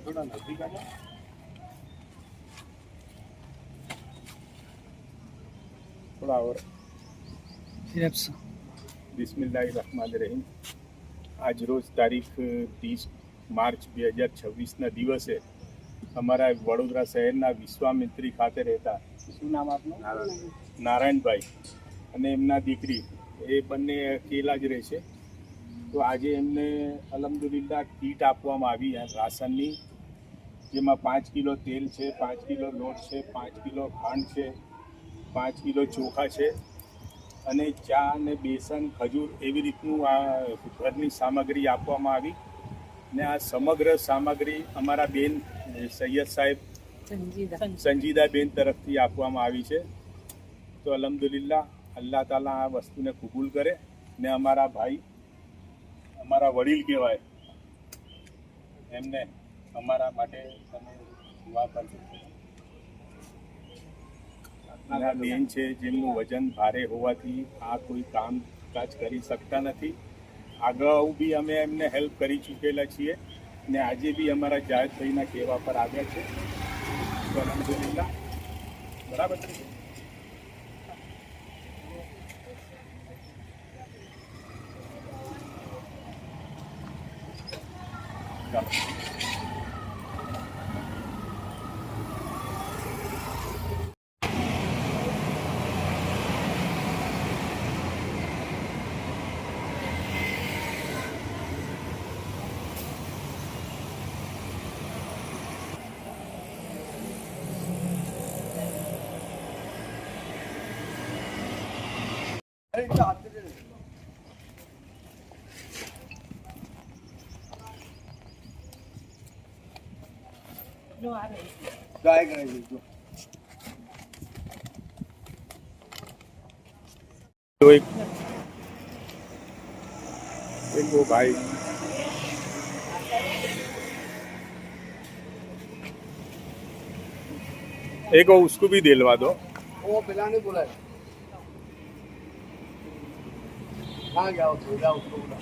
थोड़ा नजदीक आ जाओ। थोड़ा और। બિસ્મિલ્લાહિર્રહમાનિર્રહીમ। આજ રોજ તારીખ 30 માર્ચ 2026ના દિવસે અમારા વડોદરા શહેરના વિશ્વામિત્રી ખાતે રહેતા, શું નામ આપનું? નારાયણભાઈ અને એમના દીકરી, એ બંને અકેલા જ રહે છે. તો આજે એમને અલ્હમ્દુલિલ્લાહ કીટ આપવામાં આવી રાશનની, જેમાં 5 કિલો તેલ છે, 5 કિલો લોટ છે, 5 કિલો ખાંડ છે, 5 કિલો ચોખા છે અને ચા અને બેસન, ખજૂર એવી રીતનું આ ઘરની સામગ્રી આપવામાં આવી. ને આ સમગ્ર સામગ્રી અમારા બેન સૈયદ સાહેબ સંજીદા બેન તરફથી આપવામાં આવી છે. તો અલ્હમ્દુલિલ્લાહ, અલ્લાહ તાલા આ વસ્તુને કબૂલ કરે ને અમારા ભાઈ, અમારા વડીલ કહેવાય, એમને અમારા માટે તમે દુઆ કરજો. આ બેન છે જેમનું વજન ભારે હોવાથી આ કોઈ કામકાજ કરી શકતા નથી. અગાઉ બી અમે એમને હેલ્પ કરી ચૂકેલા છીએ ને આજે બી અમારા જાવેદભાઈના કહેવા પર આવ્યા છે. તો અલ્હમ્દુલિલ્લાહ, બરાબર છે. एक वो भाई एक वो उसको भी दिलवा दो। वो पिलाने बोला है। हाँ जाओ उसको बोला।